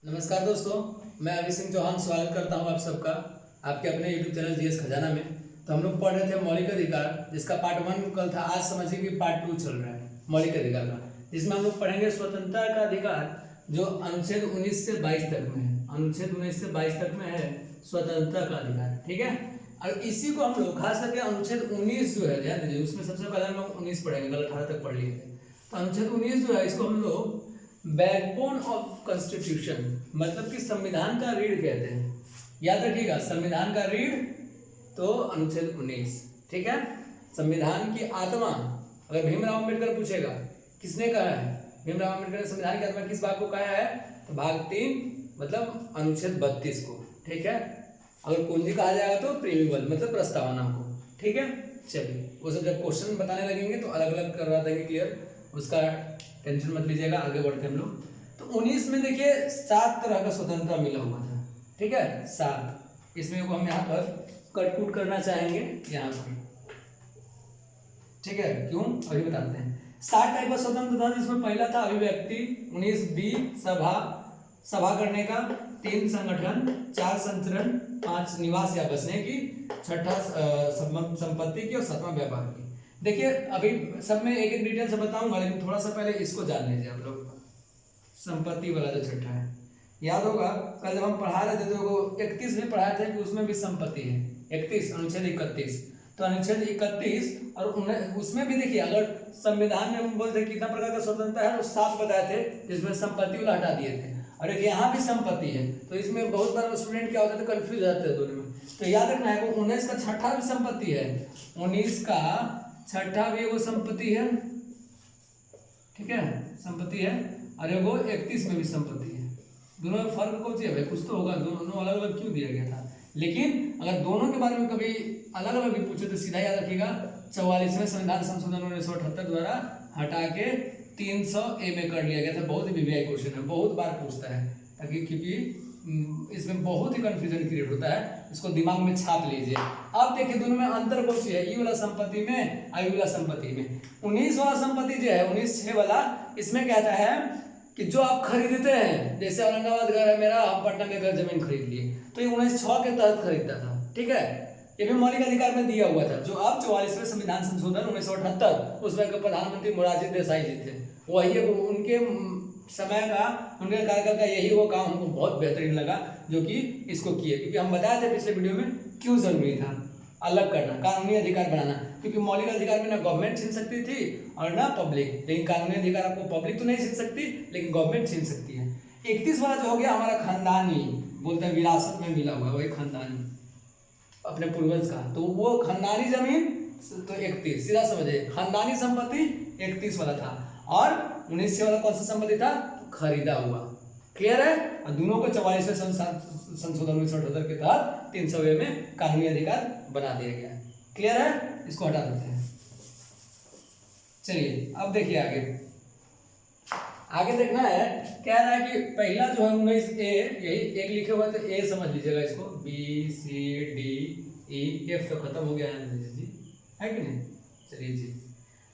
नमस्कार दोस्तों, मैं अभी सिंह चौहान स्वागत करता हूं आप सबका आपके अपने YouTube चैनल जीएस खजाना में। तो हम लोग पढ़ रहे थे मौलिक अधिकार, जिसका पार्ट 1 कल था। आज समझिए कि पार्ट 2 चल रहा है मौलिक अधिकार का, जिसमें हम लोग पढ़ेंगे स्वतंत्रता का अधिकार, जो अनुच्छेद 19 से 22 तक में है। अनुच्छेद 19 से 22 तक में है स्वतंत्रता का अधिकार, ठीक है। और इसी को हम लोग खास करके अनुच्छेद 19 जो है, ध्यान दीजिए, उसमें सबसे पहले हम लोग 19 पढ़ेंगे, कल 18 तक पढ़ लिए थे। तो अनुच्छेद 19 जो है, इसको हम लोग बैकबोन ऑफ कॉन्स्टिट्यूशन, मतलब कि संविधान का रीढ़ कहते हैं। याद रखिएगा, संविधान का रीढ़ तो अनुच्छेद 19, ठीक है। संविधान की आत्मा, अगर भीमराव अम्बेडकर पूछेगा किसने कहा है, भीमराव अम्बेडकर ने संविधान की आत्मा किस भाग को कहा है, तो भाग 3 मतलब अनुच्छेद 32 को, ठीक है। अगर कुंजी कहा जाएगा तो प्रीम्यूबल मतलब प्रस्तावना को, ठीक है। चलिए, वो सब जब क्वेश्चन बताने लगेंगे तो अलग अलग करवा देंगे क्लियर, उसका टेंशन मत लीजिएगा। आगे बढ़ते हम लोग। तो 19 में देखिए 7 तरह का स्वतंत्रता मिला हुआ था, ठीक है, 7। इसमें को हम यहाँ पर कटकूट करना चाहेंगे, यहाँ पर, ठीक है। क्यों, अभी बताते हैं। 7 टाइप का स्वतंत्रता था, जिसमें पहला था अभिव्यक्ति, 19 सभा करने का, 3 संगठन, 4 संचरण, 5 निवास या बसने की, 6 संपत्ति की और 7वां व्यापार की। देखिए, अभी सब में एक एक डिटेल से बताऊंगा, लेकिन थोड़ा सा पहले इसको जान लीजिए आप लोग। संपत्ति वाला जो 6 है, याद होगा कल जब हम पढ़ा रहे थे तो 31 में पढ़ाया था कि उसमें भी संपत्ति है। 31 अनुच्छेद 31, तो अनुच्छेद 31 और उसमें भी देखिए, अगर संविधान में हम बोलते कितना प्रकार का स्वतंत्रता है तो 7 बताए थे, जिसमें संपत्ति वाला हटा दिए थे। और एक यहाँ भी संपत्ति है, तो इसमें बहुत बार स्टूडेंट क्या होता है, कंफ्यूज हो जाते हैं दोनों में। तो याद रखना है, वो 19 का 6ठा भी संपत्ति है, 19 का 6ठा भी वो संपत्ति है, ठीक है, संपत्ति है। और वो 31 में भी संपत्ति है। दोनों में फर्क कौन सी है भाई, कुछ तो होगा, दोनों अलग अलग क्यों दिया गया था। लेकिन अगर दोनों के बारे में कभी अलग अलग भी पूछे तो सीधा याद रखिएगा, 44वें संविधान संशोधन 1978 द्वारा हटा के 300A में कर लिया गया था। बहुत ही वीवीआई क्वेश्चन है, बहुत बार पूछता है, ताकि क्योंकि इसमें बहुत ही कंफ्यूजन क्रिएट होता है, इसको दिमाग में छाप लीजिए। अब देखिए, दोनों में अंतर कौन सी है, ई वाला संपत्ति में, आई वाला संपत्ति में। 19 वाला संपत्ति जो है, 19(6) वाला, इसमें कहता है कि जो आप खरीदते हैं, जैसे औरंगाबाद घर है मेरा, हम पटना में घर जमीन खरीद लिए, तो ये 19(6) के तहत खरीदता था, ठीक है। ये भी मौलिक अधिकार में दिया हुआ था। जो अब 44वें संविधान संशोधन 1978, उसमें प्रधानमंत्री मोरारजी देसाई जी थे, वही उनके समय का, उनके कार्यकाल का यही वो काम हमको बहुत बेहतरीन लगा, जो कि इसको किए। क्योंकि हम बताए थे पिछले वीडियो में क्यों जरूरी था अलग करना, कानूनी अधिकार बनाना। क्योंकि मौलिक अधिकार में ना गवर्नमेंट छीन सकती थी और ना पब्लिक, लेकिन कानूनी अधिकार आपको पब्लिक तो नहीं छीन सकती, लेकिन गवर्नमेंट छीन सकती है। 31 वाला जो हो गया हमारा खानदानी, बोलते हैं विरासत में मिला हुआ, वही खानदानी अपने पूर्वज का, तो वो खानदानी जमीन तो 31, सीधा समझिए, खानदानी संपत्ति 31 वाला था। और 19 वाला कौन सा संपत्ति था, खरीदा हुआ। क्लियर है। और दोनों को 44वें संशोधन 1978 के तहत 300A में कानूनी अधिकार बना दिया गया। क्लियर है, इसको हटा देते हैं। चलिए अब देखिए आगे देखना है, कह रहा है कि पहला जो है 19A, यही एक लिखे हुआ, तो A समझ लीजिएगा इसको, BCDE, F तो खत्म हो गया है कि नहीं। चलिए जी,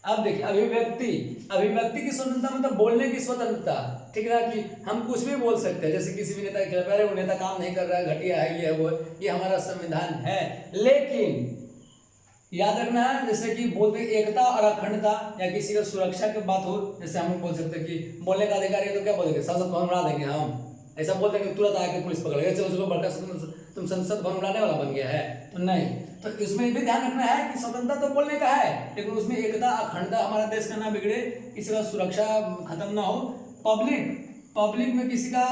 अब देखिए, अभिव्यक्ति की स्वतंत्रता मतलब बोलने की स्वतंत्रता, ठीक है ना, कि हम कुछ भी बोल सकते हैं। जैसे किसी भी नेता के खिलाफ, अरे वो नेता काम नहीं कर रहा है, घटिया है, ये है वो, ये हमारा संविधान है। लेकिन याद रखना है, जैसे कि बोलते एकता और अखंडता, या किसी का सुरक्षा की बात हो, जैसे हम बोल सकते हैं कि बोलने का अधिकार है, तो क्या बोलेंगे, संसद भवन उड़ा देंगे हम, ऐसा बोल देंगे, तुरंत आके पुलिस पकड़ लेगा, चलो बड़का तुम संसद भवन उड़ाने वाला बन गया है, तो नहीं। तो इसमें भी ध्यान रखना है कि स्वतंत्रता तो बोलने का है, लेकिन उसमें एकता अखंडता, हमारा देश का ना बिगड़े, किसी का सुरक्षा खत्म ना हो, पब्लिक में किसी का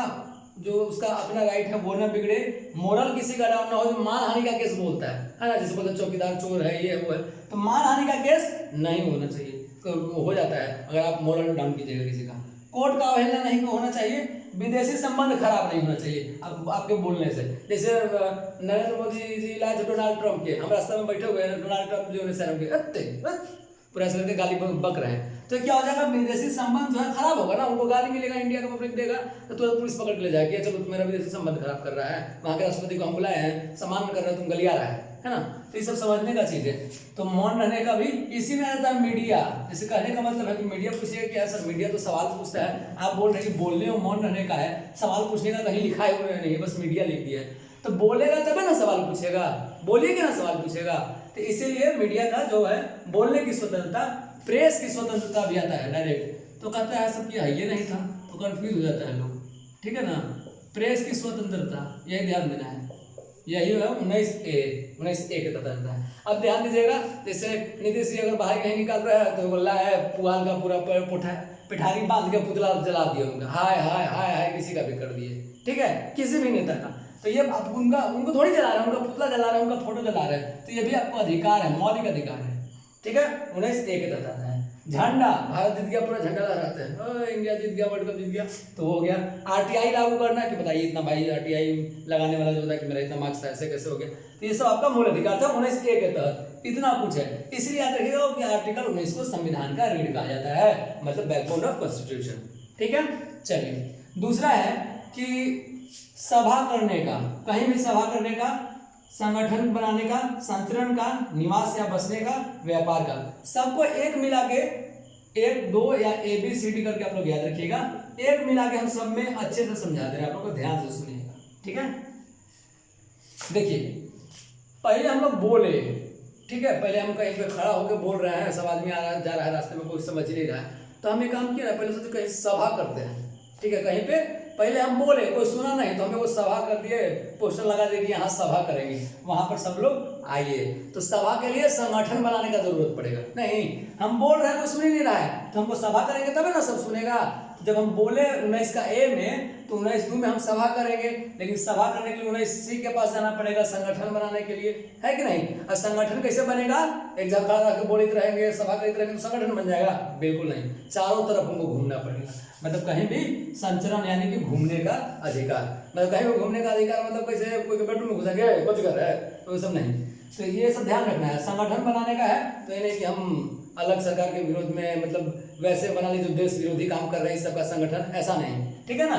जो उसका अपना राइट है वो ना बिगड़े, मोरल किसी का डाउन ना हो, जो मानहानि का केस बोलता है ना, जैसे बोलते चौकीदार चोर है, ये वो है, तो मानहानि का केस नहीं होना चाहिए। तो हो जाता है अगर आप मोरल डाउन कीजिएगा किसी का। कोर्ट का अवहेलना नहीं होना चाहिए, विदेशी संबंध खराब नहीं होना चाहिए अब आपके बोलने से। जैसे नरेंद्र मोदी जी लाए थे डोनाल्ड ट्रंप के, हम रास्ते में बैठे हुए हैं, डोनाल्ड ट्रंप जो है पूरा ऐसे करके गाली बक रहे हैं, तो क्या हो जाएगा, विदेशी संबंध जो है खराब होगा ना, उनको गाली मिलेगा, इंडिया का पब्लिक देगा, तो तुरंत पुलिस पकड़ के ले जाएगी, चलो मेरा विदेशी संबंध खराब कर रहा है, वहाँ के राष्ट्रपति को हम बुलाए हैं, सम्मान कर रहे हो, तुम गलिया रहा है है ना। तो ये सब समझने का चीज है। तो मौन रहने का भी इसी में आता है मीडिया। जैसे कहने का मतलब है कि मीडिया पूछेगा क्या सर, मीडिया तो सवाल पूछता है, आप बोल रहे हैं कि बोलने और मौन रहने का है, सवाल पूछने का कहीं लिखा है उन्होंने नहीं, बस मीडिया लिख दिया है। तो बोलेगा तब है ना सवाल पूछेगा, बोलिएगा ना सवाल पूछेगा। तो इसीलिए मीडिया का जो है बोलने की स्वतंत्रता, प्रेस की स्वतंत्रता भी आता है डायरेक्ट। तो कहता है सब क्या ये नहीं था, तो कंफ्यूज हो जाता है लोग, ठीक है ना। प्रेस की स्वतंत्रता, यही ध्यान देना है, यही है 19A के तहत आता है। अब ध्यान दीजिएगा, जैसे नीतीश जी अगर बाहर कहीं निकाल रहा है तो बोला है पुआल का पूरा पिठारी बांध के पुतला जला दिया उनका, हाय हाय हाय हाय किसी का भी कर दिए, ठीक है, किसी भी नेता का। तो ये आप उनको थोड़ी जला रहे हैं, उनका पुतला जला रहे हैं, उनका फोटो जला रहे हैं, तो ये भी आपको अधिकार है, मौलिक अधिकार है, ठीक है। 19A के तहत आता है। झंडा, भारत जीत गया, पूरा झंडा लहराते हैं, इंडिया जीत गया, वर्ल्ड कप जीत गया, तो हो गया। RTI लागू करना कि बताइए इतना भाई RTI लगाने वाला जो होता है कि मेरा इतना मार्क्स था, ऐसे कैसे हो गया। तो ये सब आपका मूल अधिकार था 19A के तहत, इतना कुछ है। इसलिए याद रखिएगा कि आर्टिकल 19 को संविधान का रीढ़ कहा जाता है, मतलब बैकबोन ऑफ कॉन्स्टिट्यूशन, ठीक है। चलिए दूसरा है कि सभा करने का, कहीं भी सभा करने का, संगठन बनाने का, संचरण का, निवास या बसने का, व्यापार का, सबको एक मिला के 1 2 या ABCD करके आप लोग याद रखिएगा, एक मिला के हम सब में अच्छे से समझा दे रहे हैं, आप लोग को ध्यान से सुनिएगा, ठीक है। देखिए पहले हम लोग बोले, ठीक है, पहले हम कहीं पे खड़ा होकर बोल रहे हैं, सब आदमी आ रहा है जा रहा है, रास्ते में कोई समझ नहीं रहा है, तो हम एक काम किया ना, पहले सोचे कहीं सभा करते हैं, ठीक है, कहीं पे पहले हम बोले, कोई सुना नहीं तो हमें वो सभा कर दिए, पोस्टर लगा दिए कि यहाँ सभा करेंगे, वहां पर सब लोग आइए। तो सभा के लिए संगठन बनाने का जरूरत पड़ेगा, नहीं हम बोल रहे हैं कोई सुन ही नहीं रहा है, तो हमको सभा करेंगे तभी ना सब सुनेगा। जब हम बोले 19 का A में, तो 19 में हम सभा करेंगे, लेकिन सभा करने के लिए 19C के पास जाना पड़ेगा संगठन बनाने के लिए, है कि नहीं। और संगठन कैसे बनेगा, एक जगह खड़ा करके बोलते रहेंगे, सभा करते रहेंगे तो संगठन बन जाएगा, बिल्कुल नहीं, चारों तरफ हमको घूमना पड़ेगा। मतलब कहीं भी संचरण यानी कि घूमने का अधिकार, मतलब कहीं भी घूमने का अधिकार, मतलब कैसे कोई बेडरूम में घुसा गया कुछ कर रहा है, तो ये सब नहीं। तो ये सब ध्यान रखना है। संगठन बनाने का है तो ये नहीं कि हम अलग सरकार के विरोध में, मतलब वैसे बना ली जो देश विरोधी काम कर रहे हैं, इस सबका संगठन, ऐसा नहीं, ठीक है ना।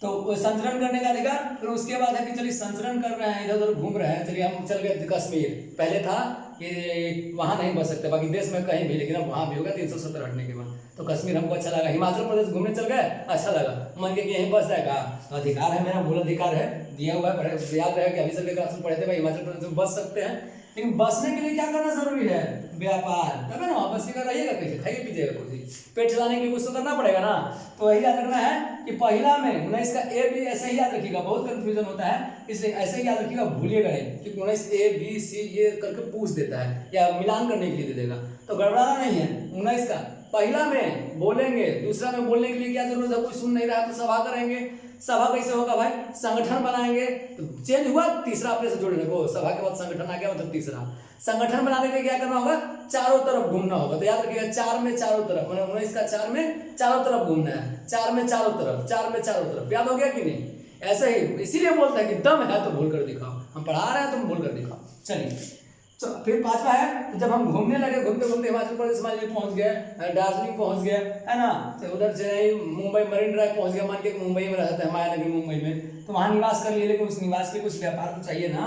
तो संचरण करने का अधिकार, फिर उसके बाद है कि चलिए संचरण कर रहे हैं, इधर उधर घूम रहे हैं, चलिए हम चल गए कश्मीर, पहले था कि वहाँ नहीं बच सकते, बाकी देश में कहीं भी, लेकिन अब वहाँ भी होगा 370 हटने के बाद। तो कश्मीर हमको अच्छा लगा, हिमाचल प्रदेश घूमने चल गए, अच्छा लगा, मन के कि यहीं बस जाएगा, तो अधिकार है, मेरा मूल अधिकार है, दिया हुआ है। याद रहे कि अभी सभी क्लास में पढ़े थे भाई, हिमाचल प्रदेश में बच सकते हैं, लेकिन बचने के लिए क्या करना जरूरी है, व्यापार, तब है ना, बस फिकर रहिएगा, कैसे खाइए पीजिएगा, कुछ पेट चलाने के लिए कुछ तो करना पड़ेगा ना। तो वही याद रखना है कि पहला में 19 का A भी ऐसे ही याद रखिएगा, बहुत कंफ्यूजन होता है, इसलिए ऐसे ही याद रखिएगा, भूलिएगा नहीं, क्योंकि 19A B C ये करके पूछ देता है या मिलान करने के लिए दे देगा, तो गड़बड़ाना नहीं है। 19 का पहला में बोलेंगे, दूसरा में बोलने के लिए क्या जरूरत है, कोई सुन नहीं रहा तो सभा करेंगे। सभा कैसे होगा भाई, संगठन बनाएंगे, तो चेंज हुआ, तीसरा अपने से जोड़ने को, सभा के बाद संगठन आ गया, मतलब तीसरा। संगठन बनाने के लिए क्या करना होगा, चारों तरफ घूमना होगा। तो याद रखिएगा 4 में चारों तरफ, मैंने 19 का 4 में चारों तरफ घूमना है, 4 में चारों तरफ, 4 में चारों तरफ, याद हो गया कि नहीं। ऐसे ही इसीलिए बोलता है कि दम है तो बोल कर दिखाओ, हम पढ़ा रहे हैं तुम बोल कर दिखाओ। चलिए तो फिर पांचवा है, तो जब हम घूमने लगे, घूमते घूमते हिमाचल प्रदेश पहुंच गए, दार्जिलिंग पहुंच गए, है ना, तो उधर से मुंबई मरीन ड्राइव पहुंच गया, मान के मुंबई में रहते हैं, मायानगरी मुंबई में, तो वहां निवास कर लिए, लेकिन उस निवास के कुछ व्यापार तो चाहिए ना,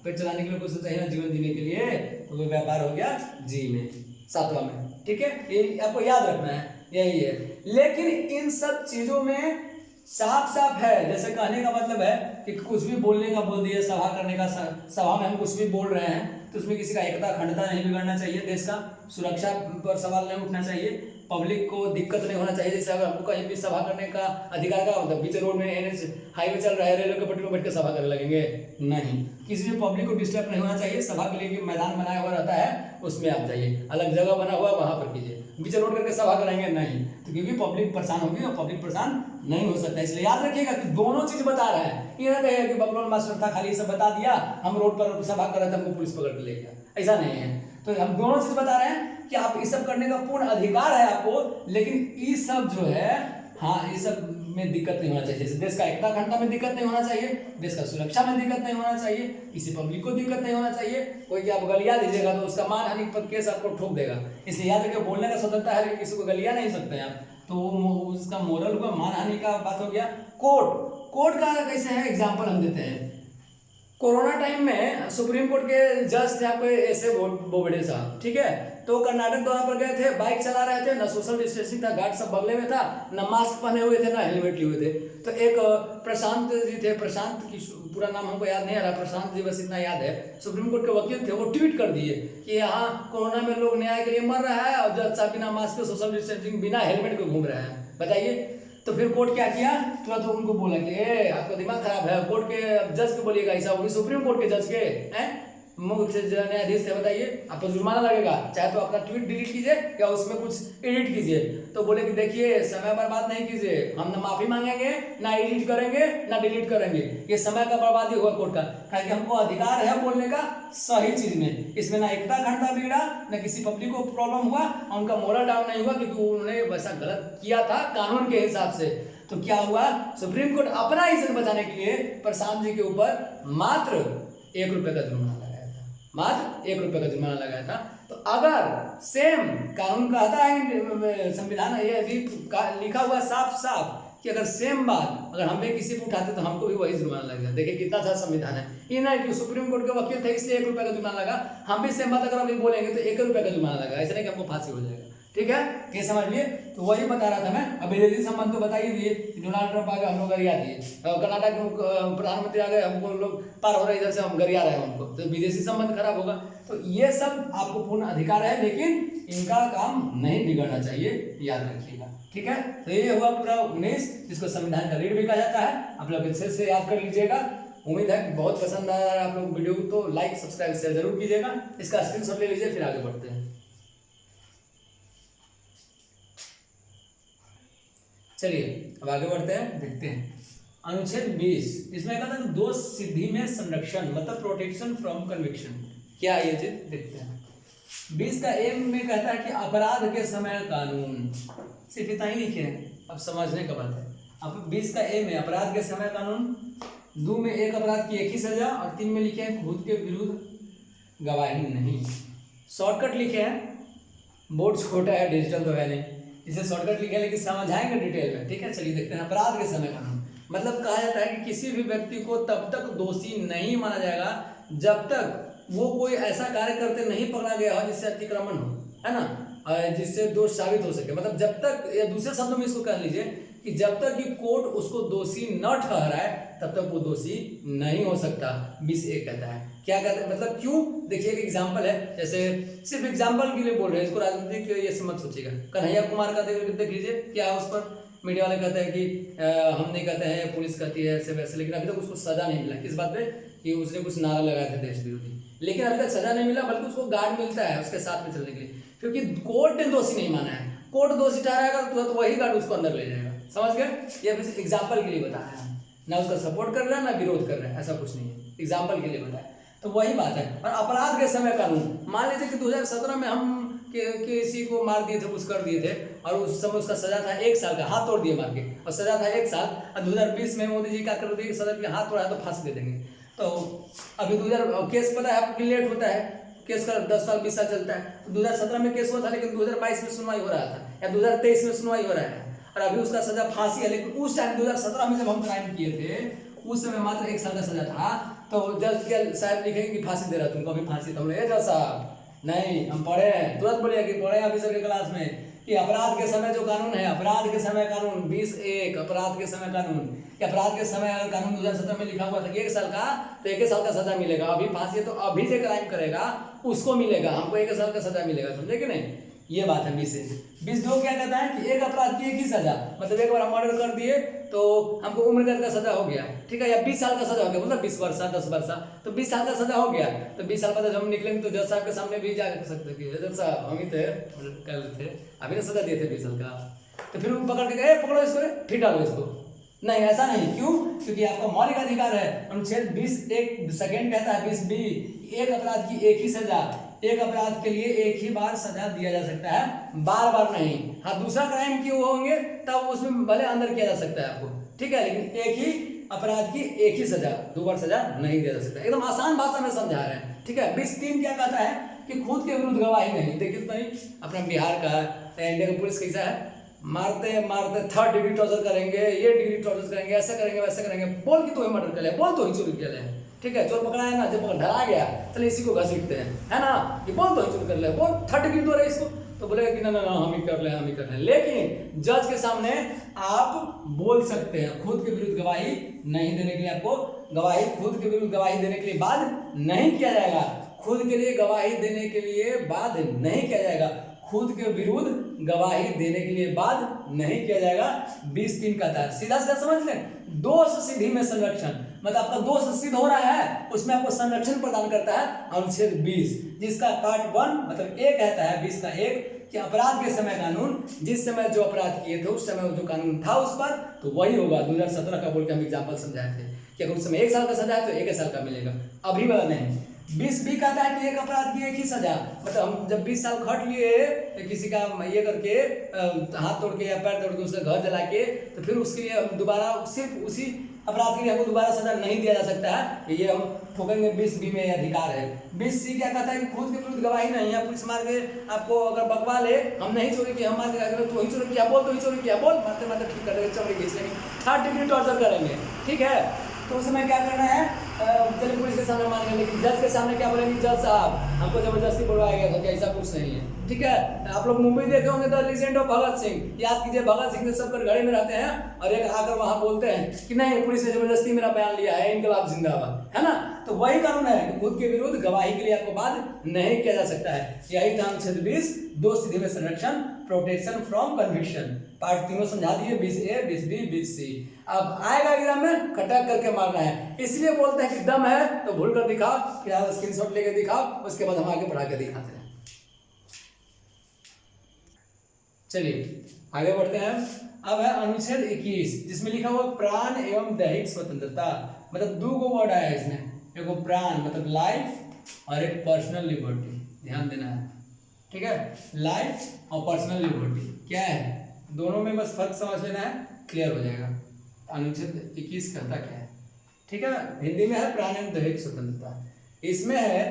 पेट चलाने के लिए कुछ तो चाहिए ना, जीवन जीने के लिए, तो वो व्यापार हो गया जी में, 7वां में, ठीक है, ये आपको याद रखना है, यही है। लेकिन इन सब चीजों में साफ साफ है, जैसे कहने का मतलब है कि कुछ भी बोलने का बोल दिया, सभा करने का, सभा में हम कुछ भी बोल रहे हैं तो उसमें किसी का एकता अखंडता नहीं बिगड़ना चाहिए, देश का सुरक्षा पर सवाल नहीं उठना चाहिए, पब्लिक को दिक्कत नहीं होना चाहिए। जैसे अगर हमको कहीं भी सभा करने का अधिकार का मतलब, बीच रोड में NH हाईवे चल रहा है, रेलवे के पटरी में बैठ के सभा करने लगेंगे, नहीं, किसी भी पब्लिक को डिस्टर्ब नहीं होना चाहिए। सभा के लिए मैदान बनाया हुआ रहता है, उसमें आप जाइए, अलग जगह बना हुआ वहां पर कीजिए, बीच रोड करके सभा कराएंगे नहीं, तो क्योंकि पब्लिक परेशान होगी और पब्लिक परेशान नहीं हो सकता। इसलिए याद रखिएगा कि दोनों चीज बता रहे हैं, ये ना कहिए कि बबलून मास्टर था खाली सब बता दिया, हम रोड पर सभा कर रहे थे, हमको पुलिस पकड़ के ले गया, ऐसा नहीं है। तो हम दोनों चीज बता रहे हैं कि आप ये सब करने का पूर्ण अधिकार है आपको, लेकिन ये सब जो है, हाँ, ये सब में दिक्कत नहीं होना चाहिए। जैसे देश का एकता अखंडता में दिक्कत नहीं होना चाहिए, देश का सुरक्षा में दिक्कत नहीं होना चाहिए, किसी पब्लिक को दिक्कत नहीं होना चाहिए। कोई आप गलिया दीजिएगा तो उसका मान हानि पर केस आपको ठोक देगा। इसलिए याद रखिए, बोलने का स्वतंत्रता है, लेकिन किसी को गलिया नहीं सकते हैं आप, तो उसका मोरल हुआ, मान हानि का बात हो गया। कोर्ट का कैसे है, एग्जाम्पल हम देते हैं। कोरोना टाइम में सुप्रीम कोर्ट के जज थे आपके ऐसे बोबडे साहब, ठीक है। तो कर्नाटक दौरा पर गए थे, बाइक चला रहे थे, ना सोशल डिस्टेंसिंग था, गार्ड सब बगले में था, ना मास्क पहने हुए थे, ना हेलमेट लिए हुए थे। तो एक प्रशांत जी थे, प्रशांत की पूरा नाम हमको याद नहीं आ रहा, प्रशांत जी बस इतना याद है, सुप्रीम कोर्ट के वकील थे। वो ट्वीट कर दिए कि यहाँ कोरोना में लोग न्याय के लिए मर रहा है और जज साहब बिना मास्क, सोशल डिस्टेंसिंग, बिना हेलमेट के घूम रहे हैं, बताइए। तो फिर कोर्ट क्या किया, तुरंत तो उनको बोला कि ए आपका दिमाग खराब है, कोर्ट के जज के बोलिएगा ऐसा, वो भी सुप्रीम कोर्ट के जज के हैं, मुख्य न्यायाधीश थे, बताइए आपको जुर्माना लगेगा, चाहे तो अपना ट्वीट डिलीट कीजिए या उसमें कुछ एडिट कीजिए। तो बोले कि देखिए समय बर्बाद नहीं कीजिए, हम ना माफी मांगेंगे, ना एडिट करेंगे, ना डिलीट करेंगे, ये समय का बर्बादी हुआ कोर्ट का, क्योंकि हमको अधिकार है बोलने का सही चीज में, इसमें ना एकता अखंडता बिगड़ा, ना किसी पब्लिक को प्रॉब्लम हुआ, उनका मोरल डाउन नहीं हुआ, क्योंकि उन्होंने वैसा गलत किया था कानून के हिसाब से। तो क्या हुआ, सुप्रीम कोर्ट अपना इज्जत बचाने के लिए प्रशांत जी के ऊपर मात्र 1 रुपए का जुर्माना लगाया था, मात्र 1 रुपए का जुर्माना लगाया था। तो अगर सेम कानून कहता है, संविधान ये भी लिखा हुआ साफ साफ कि अगर सेम बात अगर हम भी किसी को उठाते तो हमको भी वही जुर्माना लग जाए। देखिए कितना अच्छा संविधान है। ये नहीं कि सुप्रीम कोर्ट के वकील थे इसलिए 1 रुपए का जुर्माना लगा, हम भी सेम बात अगर अभी बोलेंगे तो 1 रुपए का जुर्माना लगा, ऐसा नहीं कि हमको फांसी हो जाएगा, ठीक है, ये समझ लिए। तो वही बता रहा था मैं। अब विदेशी संबंध तो बता ही दिए, डोनाल्ड ट्रंप आ गए, हम लोग गरिया दिए, कर्नाटक के प्रधानमंत्री आ गए, हमको लोग पार हो रहे इधर से, हम गरिया रहे हैं उनको, तो विदेशी संबंध खराब होगा। तो ये सब आपको पूर्ण अधिकार है, लेकिन इनका काम नहीं बिगड़ना चाहिए, याद रखिएगा, ठीक है। तो ये हुआ पूरा 19, जिसको संविधान का रीढ़ भी कहा जाता है। आप लोग अच्छे से याद कर लीजिएगा। उम्मीद है कि बहुत पसंद आया आप लोग वीडियो को, तो लाइक सब्सक्राइब शेयर जरूर कीजिएगा। इसका स्क्रीनशॉट ले लीजिए, फिर आगे बढ़ते हैं। चलिए अब आगे बढ़ते हैं, देखते हैं अनुच्छेद 20, इसमें कहता है दोष सिद्धि में संरक्षण, मतलब प्रोटेक्शन फ्रॉम कन्विक्शन। क्या ये चीज देखते हैं। 20 का एम में कहता है कि अपराध के समय कानून, सिर्फ इतना ही लिखे हैं, अब समझने का बात है। अब 20 का एम है अपराध के समय कानून, 2 में एक अपराध की एक ही सजा, और 3 में लिखे हैं खुद के विरुद्ध गवाही नहीं। शॉर्टकट लिखे हैं, बोर्ड छोटा है, डिजिटल तो है नहीं, इसे शॉर्टकट लिखे, लेकिन समझाएंगे डिटेल में, ठीक है। चलिए देखते हैं। अपराध के समय कानून मतलब कहा जाता है कि किसी भी व्यक्ति को तब तक दोषी नहीं माना जाएगा जब तक वो कोई ऐसा कार्य करते नहीं पकड़ा गया हो जिससे अतिक्रमण हो, है ना, जिससे दोष साबित हो सके। मतलब जब तक, या दूसरे शब्दों में इसको कह लीजिए कि जब तक कि कोर्ट उसको दोषी न ठहराए तब तक वो दोषी नहीं हो सकता। 20A कहता है, क्या कहता है, मतलब क्यों, देखिए एक एग्जाम्पल है, जैसे सिर्फ एग्जाम्पल के लिए बोल रहे हैं, इसको राजनीतिक ये मत सोचिएगा। कन्हैया कुमार का देख लीजिए, क्या है उस पर मीडिया वाले कहते हैं कि हम नहीं कहते हैं, पुलिस कहती है ऐसे वैसे, लेकिन अभी तक उसको सजा नहीं मिला। किस बात पे, कि उसने कुछ नारा लगाया था देश विरोधी, लेकिन अभी तक सजा नहीं मिला, बल्कि उसको गार्ड मिलता है उसके साथ में चलने के लिए, क्योंकि कोर्ट ने दोषी नहीं माना है। कोर्ट दोषी ठहराएगा तो वही गार्ड उसको अंदर ले जाएगा, समझ गए। ये फिर एग्जाम्पल के लिए बताया है, ना उसका सपोर्ट कर रहा है ना विरोध कर रहा है, ऐसा कुछ नहीं है, एग्जाम्पल के लिए बताया। तो वही बात है। और अपराध के समय कानून, मान लीजिए कि 2017 में हम किसी को मार दिए थे, कुछ कर दिए थे, और उस समय उसका सजा था 1 साल का, हाथ तोड़ दिए मार के, और सजा था 1 साल। और 2020 में मोदी जी क्या कर दिए, सजा के हाथ तोड़ा है तो फांसी दे देंगे। तो अभी 2000 केस पता है आपको लेट होता है, केस का 10 साल 20 साल चलता है। तो 2017 में केस हुआ था, लेकिन 2022 में सुनवाई हो रहा था, या 2023 में सुनवाई हो रहा है, और अभी उसका सजा फांसी है। लेकिन उस टाइम 2017 में जब हम क्राइम किए थे, उस समय मात्र 1 साल का सजा था। तो जज के साहब लिखेंगे कि फांसी दे रहा तुमको, अभी फांसी, तुम लोग जज साहब नहीं, हम पढ़े हैं, तुरंत बोलिए कि पढ़े ऑफिसर के क्लास में कि अपराध के समय जो कानून है, अपराध के समय कानून 20(1), अपराध के समय कानून, कि अपराध के समय अगर कानून 2017 में लिखा हुआ था 1 साल का, तो 1 साल का सजा मिलेगा। अभी फांसी है तो अभी जो क्राइम करेगा उसको मिलेगा, हमको 1 साल का सजा मिलेगा, समझे कि नहीं। ये बात है 20(2) क्या कहता है कि एक अपराध की 1 ही सजा, मतलब एक बार हम मर्डर कर दिए तो हमको उम्र कैद का सजा हो गया, ठीक है, या 20 साल का सजा हो गया, मतलब 20 वर्ष 10 वर्ष, तो 20 साल का सजा हो गया। तो 20 साल बाद जब हम निकलेंगे तो जज साहब के सामने भी जा सकते कि जज साहब हम ही थे, कल थे, अभी ने सजा दिए थे 20 साल का। तो फिर वो पकड़ के गए, पकड़ो इसको, फिर डालो इसको, नहीं ऐसा नहीं। क्यों, क्योंकि आपका मौलिक अधिकार है। अनुच्छेद 20(1) कहता है 20(b), एक अपराध की 1 ही सजा, एक अपराध के लिए 1 ही बार सजा दिया जा सकता है, बार बार नहीं। हाँ, दूसरा क्राइम क्यों होंगे तब उसमें भले अंदर किया जा सकता है आपको, ठीक है, लेकिन एक ही अपराध की 1 ही सजा, 2 बार सजा नहीं दिया जा सकता। एकदम आसान भाषा में समझा रहे हैं, ठीक है। 20(3) क्या कहता है कि खुद के विरुद्ध गवाही नहीं। देखिए तो नहीं, अपना बिहार का इंडिया का पुलिस कैसा है, मारते मारते 3rd डिग्री टॉर्चर करेंगे, ये डिग्री टॉर्चर करेंगे, ऐसा करेंगे वैसा करेंगे, बोल कि तो ही मर्डर कर लिया, बोल तो ही चोरी किया है, ठीक है, चोर पकड़ा है ना, जब डरा गया चलिए इसी को घसीटते हैं, है ना, ये बोल तो ही चोरी कर लिया, बोल 3rd डिग्री तो रहे इसको, तो बोलेगा कि ना ना ना हम ही कर ले, हम ही कर ले। लेकिन जज के सामने आप बोल सकते हैं, खुद के विरुद्ध गवाही नहीं देने के लिए, आपको गवाही खुद के विरुद्ध गवाही देने के लिए बाध्य नहीं किया जाएगा, खुद के लिए गवाही देने के लिए बाध्य नहीं किया जाएगा, खुद के विरुद्ध गवाही देने के लिए बाध्य नहीं किया जाएगा। 20(3) कहता है, सीधा सीधा समझ लें, दोष सिद्धि में संरक्षण, मतलब आपका दोष सिद्ध हो रहा है उसमें आपको संरक्षण प्रदान करता है अनुच्छेद 20, जिसका पार्ट 1 मतलब ए कहता है 20 का 1 कि अपराध के समय कानून, जिस समय जो अपराध किए थे उस समय जो कानून था उस पर, तो वही होगा। 2017 का बोल के हम एग्जाम्पल समझाए थे कि अगर उस समय 1 साल का सजा है तो 1 साल का मिलेगा, अभी वाला नहीं। 20(b) कहता है कि एक अपराध की एक ही सजा, मतलब हम जब 20 साल खट लिए किसी का ये करके हाथ तोड़ के या पैर तोड़ के उसका घर जला के, तो फिर उसके लिए दोबारा सिर्फ उसी अपराध के लिए हमको दोबारा सजा नहीं दिया जा सकता है, ये हम ठोकेंगे 20(b) में अधिकार है। 20(c) क्या कहता है कि खुद के विरुद्ध गवाही नहीं है, पुलिस मार के आपको अगर बकवा ले, हम नहीं चोरी किया, हम मार के तो ही चोरी किया, बोल तो ही चोरी किया, बोल, मारते मारते ठीक कर देंगे, चमड़ी खींच लेंगे, 3rd डिग्री टॉर्चर करेंगे, ठीक है, तो उस समय क्या करना है, चलिए पुलिस के सामने मानेंगे, लेकिन जज के सामने क्या बोलेंगे, जज साहब हमको जबरदस्ती बुलवाया गया था, क्या ऐसा कुछ नहीं है, ठीक है। आप लोग मुंबई देखे होंगे the legend of Bhagat Singh, याद कीजिए, भगत सिंह सब कटघरे में रहते हैं और एक आकर वहां बोलते हैं कि नहीं पुलिस ने जबरदस्ती मेरा बयान लिया है, इनकलाब जिंदाबाद, है ना, तो वही कानून है कि खुद के विरुद्ध गवाही के लिए आपको बाध्य नहीं किया जा सकता है। यही था अनुच्छेद 20, दोष सिद्धि में संरक्षण, प्रोटेक्शन फ्रॉम कन्विक्शन, पार्ट 3 समझा दिए, 20(a), 20(b), 20(c). अब आएगा एग्जाम में खटक करके मारना है, इसलिए बोलते हैं कि दम है तो भूल कर दिखाओ, फिर आप स्क्रीनशॉट लेके दिखाओ, उसके बाद हम आगे बढ़ा के दिखाते हैं। चलिए आगे बढ़ते हैं। अब है अनुच्छेद 21, जिसमें लिखा हुआ प्राण एवं दैहिक स्वतंत्रता, मतलब 2 गो वर्ड आया इसमें, एगो प्राण मतलब लाइफ और एक पर्सनल लिबर्टी, ध्यान देना है, ठीक है, लाइफ और पर्सनल लिबर्टी क्या है, दोनों में बस फर्क समझ लेना है, क्लियर हो जाएगा। अनुच्छेद 21 कहता क्या है, ठीक है, हिंदी में है प्राण एवं दैहिक स्वतंत्रता, इसमें है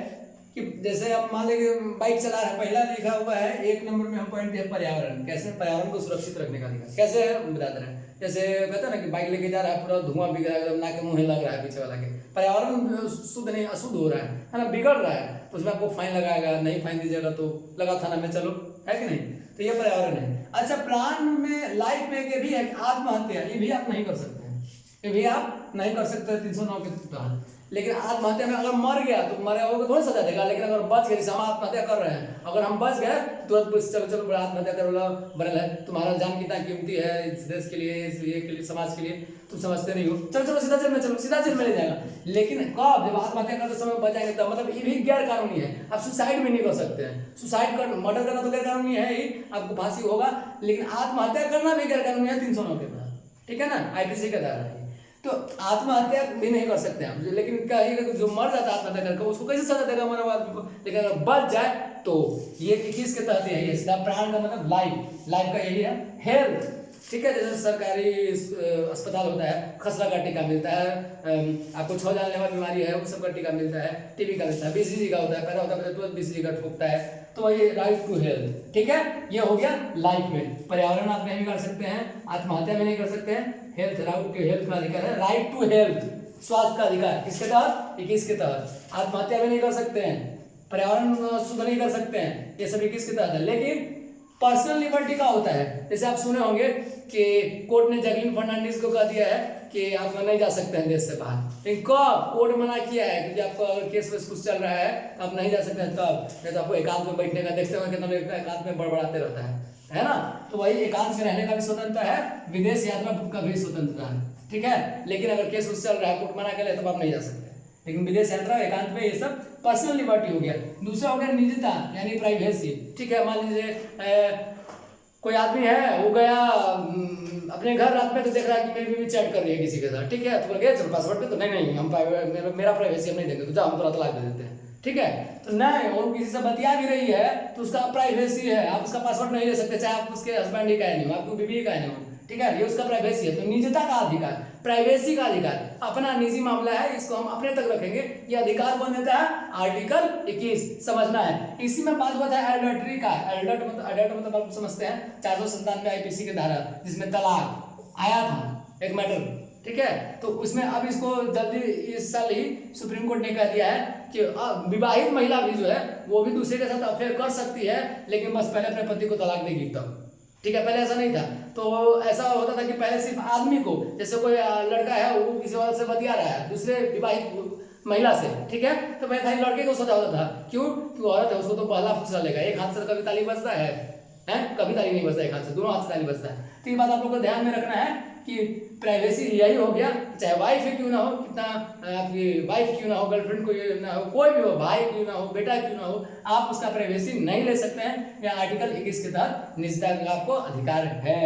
कि जैसे आप मान लीजिए बाइक चला रहे हैं, पहला लिखा हुआ है 1 नंबर में हम पॉइंट है पर्यावरण, कैसे पर्यावरण को सुरक्षित रखने का अधिकार, कैसे बता दे रहे हैं, जैसे कहते हैं ना कि बाइक लेके जा रहा है पूरा धुआं बिगड़ रहा है, नाक मुँह लग रहा है पीछे वाला के, पर्यावरण शुद्ध नहीं अशुद्ध हो रहा है ना, बिगड़ रहा है, तो उसमें आपको फाइन लगाएगा, नहीं फाइन दीजिएगा तो लगा थाना में चलो, है कि नहीं, तो ये पर्यावरण है। अच्छा, प्राण में लाइफ में ये भी है आत्महत्या, ये भी आप नहीं कर सकते हैं, ये भी आप नहीं कर सकते 309 के तहत, लेकिन आत्महत्या में अगर मर गया तो मरे होगा थोड़ी सजा देगा, लेकिन अगर बच गए, जैसे हम आत्महत्या कर रहे हैं, अगर हम बच गए तुरंत पुलिस चलो चलो बड़ा आत्महत्या कर लो, बनल है, तुम्हारा जान कितना कीमती है इस देश के लिए, इस लिए के लिए, समाज के लिए, तुम समझते नहीं हो, चलो चलो सीधा जेल में, चलो सीधा जेल में ले जाएगा। लेकिन कब, जब आत्महत्या करते समय बच जाएंगे तब, मतलब ये भी गैर कानूनी है, आप सुसाइड भी नहीं कर सकते हैं, सुसाइड कर मर्डर करना तो गैर कानूनी है ही, आपको फांसी होगा, लेकिन आत्महत्या करना भी गैर कानूनी है 309 के तहत, ठीक है ना, IPC का दायरा है, तो आत्महत्या भी नहीं कर सकते हम, लेकिन कहिएगा जो मर जाता है आत्महत्या करके उसको कैसे सजा देगा मरने वाले को, लेकिन अगर बच जाए तो ये 21 के तहत यही है, सीधा प्राण का मतलब लाइफ, लाइफ का यही है। हेल्थ, ठीक है, जैसे सरकारी अस्पताल होता है, खसरा का टीका मिलता है, आपको 6 जानलेवा बीमारी है उस सब का टीका मिलता है, टीबी का मिलता है, BCG का होता है, पैदा होता है तुरंत BCG का ठोकता है, तो ये राइट टू हेल्थ, ठीक है, ये हो गया लाइफ में। पर्यावरण आप नहीं कर सकते हैं, आत्महत्या में नहीं कर सकते हैं, हेल्थ, राइट टू हेल्थ का अधिकार है, राइट टू हेल्थ, स्वास्थ्य का अधिकार किसके तहत, 21 के तहत। आत्महत्या भी नहीं कर सकते हैं, पर्यावरण शुद्ध नहीं कर सकते हैं, ये सब 21 के तहत है। लेकिन पर्सनल लिबर्टी का होता है, जैसे आप सुने होंगे कि कोर्ट ने जैकलिन फर्नांडिस को कह दिया है कि आप नहीं जा सकते हैं देश से बाहर, लेकिन कब कोर्ट मना किया है, क्योंकि आपको अगर केस वेस कुछ चल रहा है तो आप नहीं जा सकते हैं, तब नहीं तो आपको एकांत में बैठने का, देखते होंगे कितना लोग एकांत में बड़बड़ाते रहता है ना, तो वही एकांत में रहने का भी स्वतंत्रता है, विदेश यात्रा का भी स्वतंत्रता है, ठीक है, लेकिन अगर केस उस चल रहा है कोर्ट मना कर ले तब आप नहीं जा सकते, लेकिन विदेश यात्रा एकांत में ये सब पर्सनल लिबर्टी हो गया। दूसरा हो गया निजता यानी प्राइवेसी, ठीक है, मान लीजिए कोई आदमी है वो गया अपने घर रात में तो देख रहा है कि मेरी बीवी चैट कर रही है किसी के साथ, ठीक है, तो बोल गया चलो पासवर्ड पे, तो नहीं हम मेरा प्राइवेसी हम नहीं देंगे, तो जाओ हम तुरंत तलाक दे देते हैं, ठीक है, तो नहीं, और किसी से बतिया भी रही है तो उसका प्राइवेसी है, आप उसका पासवर्ड नहीं ले सकते, चाहे आप उसके हस्बैंड ही का नहीं हो, आपकी बीवी का नहीं हो, ठीक है, ये उसका प्राइवेसी है। तो निजता का अधिकार, प्राइवेसी का अधिकार, अपना निजी मामला है, इसको हम अपने तक रखेंगे, ये अधिकार कौन देता है? आर्टिकल 21 समझना है। इसी में बात हुआ था एडल्ट्री का। एडल्ट मतलब आप समझते हैं 497 आईपीसी की धारा, जिसमें तलाक आया था एक मैटर, ठीक है। तो उसमें अब इसको जल्दी इस साल ही सुप्रीम कोर्ट ने कह दिया है कि विवाहित महिला भी जो है वो भी दूसरे के साथ अफेयर कर सकती है, लेकिन बस पहले अपने पति को तलाक देगी तब, ठीक है। पहले ऐसा नहीं था। तो ऐसा होता था कि पहले सिर्फ आदमी को, जैसे कोई लड़का है वो किसी औरत से बतिया रहा है दूसरे विवाहित महिला से, ठीक है, तो पहले खाली लड़के को सजा होता था। क्यों? कि औरत है, उसको तो पहला फैसला लेगा। एक हाथ से कभी ताली बजता है, कभी ताली नहीं बजता एक हाथ से, दोनों हाथ से ताली बजता है। तो ये बात आप लोग को ध्यान में रखना है कि प्राइवेसी यही हो गया, चाहे वाइफ ही क्यों ना हो, कितना आपकी वाइफ क्यों ना हो, गर्लफ्रेंड कोई ना हो, कोई भी हो, भाई क्यों ना हो, बेटा क्यों ना हो, आप उसका प्राइवेसी नहीं ले सकते हैं। या आर्टिकल 21 के तहत निजता का आपको अधिकार है।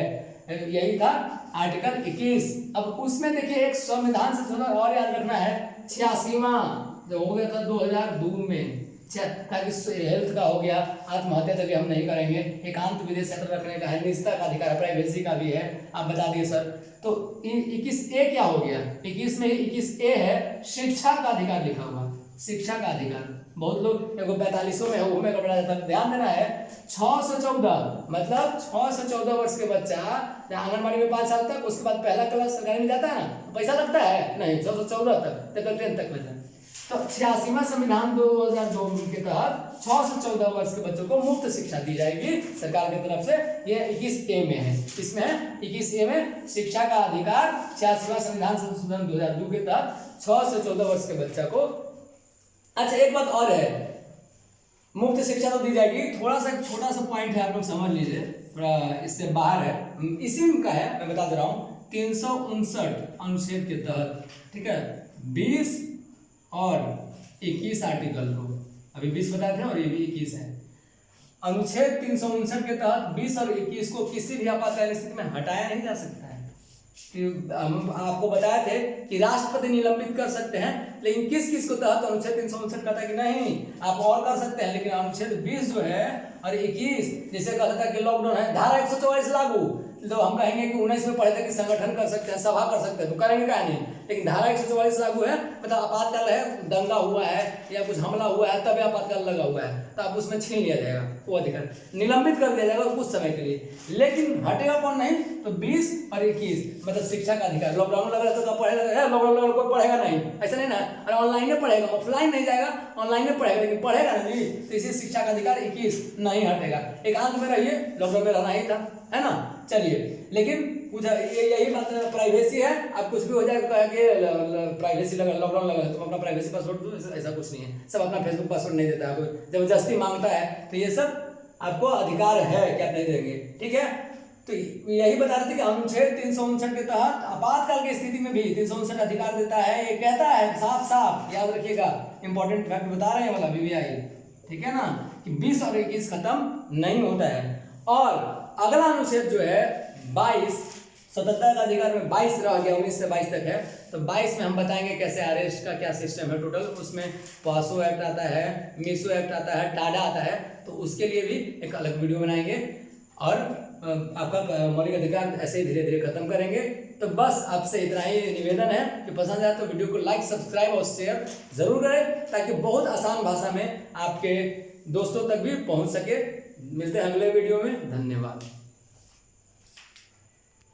यही था आर्टिकल 21। अब उसमें देखिए एक संविधान से थोड़ा और याद रखना है, 86वां जो हो गया था 2002 में, हेल्थ का हो गया, आत्महत्या तक हम नहीं करेंगे, एकांत विदेश क्षेत्र रखने का है, निजता का अधिकार है, प्राइवेसी का भी है, आप बता दिए सर। तो 21A क्या हो गया? 21 में 21A है शिक्षा का अधिकार लिखा हुआ, शिक्षा का अधिकार। बहुत लोग 45 में है वो में घबरा जाता है। ध्यान देना है 6 से 14 मतलब 6 से 14 वर्ष के बच्चा आंगनबाड़ी में 5 साल तक, उसके बाद पहला क्लास सरकारी में जाता है ना, पैसा लगता है नहीं, 6 से 14 तक 10th तक में। तो 86वां संविधान 2002 के तहत 6 से 14 वर्ष के बच्चों को मुफ्त शिक्षा दी जाएगी सरकार की तरफ से। ये 21A में है। इसमें 21A में शिक्षा का अधिकार 86वां संविधान संशोधन 2002 के तहत 6 से 14 वर्ष के बच्चा को। अच्छा एक बात और है, मुफ्त शिक्षा तो दी जाएगी, थोड़ा सा छोटा सा पॉइंट है, आप लोग समझ लीजिए, थोड़ा इससे बाहर है, इसी का है, मैं बता दे रहा हूँ। 359 अनुच्छेद के तहत, ठीक है, 20 और 21 आर्टिकल को, अभी 20 बताए थे और ये भी 21 है। अनुच्छेद 359 के तहत 20 और 21 को किसी भी आपातकालीन स्थिति में हटाया नहीं जा सकता है। हम आपको बताए थे कि राष्ट्रपति निलंबित कर सकते हैं, लेकिन किस किस को तहत? अनुच्छेद 359 कहता है कि नहीं आप और कर सकते हैं, लेकिन अनुच्छेद 20 जो है और 21 जैसे कहता था कि लॉकडाउन है, धारा 144 लागू, तो हम कहेंगे कि 19 में पढ़े थे कि संगठन कर सकते हैं, सभा कर सकते हैं, तो करेंगे क्या नहीं, लेकिन धारा 144 लागू है, मतलब आपातकाल है, दंगा हुआ है या कुछ हमला हुआ है तब आपातकाल लगा हुआ है, तो आप उसमें छीन लिया जाएगा वो अधिकार, निलंबित कर दिया जाएगा कुछ समय के लिए। लेकिन हटेगा कौन नहीं? तो 20 और 21 मतलब शिक्षा का अधिकार। लॉकडाउन लग रहा है तो पढ़ेगा, लॉकडाउन लग कोई पढ़ेगा नहीं, ऐसा नहीं ना, अरे ऑनलाइन में पढ़ेगा, ऑफलाइन नहीं जाएगा, ऑनलाइन में पढ़ेगा, लेकिन पढ़ेगा नहीं, तो इसी शिक्षा का अधिकार 21 नहीं हटेगा। एकांत में रहिए, लॉकडाउन में रहना ही था, है ना। चलिए, लेकिन पूछा यही बात प्राइवेसी है, अब कुछ भी हो जाए कि प्राइवेसी लगा, लॉकडाउन लगा तुम अपना प्राइवेसी पासवर्ड दो, ऐसा कुछ नहीं है। सब अपना फेसबुक पासवर्ड नहीं देता है, जबरदस्ती मांगता है, तो ये सब आपको अधिकार है कि आप नहीं देंगे, ठीक है। तो यही बता रहे थे कि अनुच्छेद 359 के तहत आपातकाल की स्थिति में भी 359 अधिकार देता है। ये कहता है साफ साफ, याद रखिएगा, इंपॉर्टेंट फैक्ट बता रहे हैं वाला BBI, ठीक है ना, कि 20 और 21 खत्म नहीं होता है। और अगला अनुच्छेद जो है 22, स्वतंत्रता का अधिकार में 22 रह गया, 19 से 22 तक है। तो 22 में हम बताएंगे कैसे अरेस्ट का क्या सिस्टम है टोटल। उसमें पॉक्सो एक्ट आता है, मिसो एक्ट आता है, टाडा आता है, तो उसके लिए भी एक अलग वीडियो बनाएंगे और आपका मौलिक अधिकार ऐसे ही धीरे धीरे खत्म करेंगे। तो बस आपसे इतना ही निवेदन है कि पसंद आए तो वीडियो को लाइक, सब्सक्राइब और शेयर जरूर करें, ताकि बहुत आसान भाषा में आपके दोस्तों तक भी पहुंच सके। मिलते हैं अगले वीडियो में, धन्यवाद।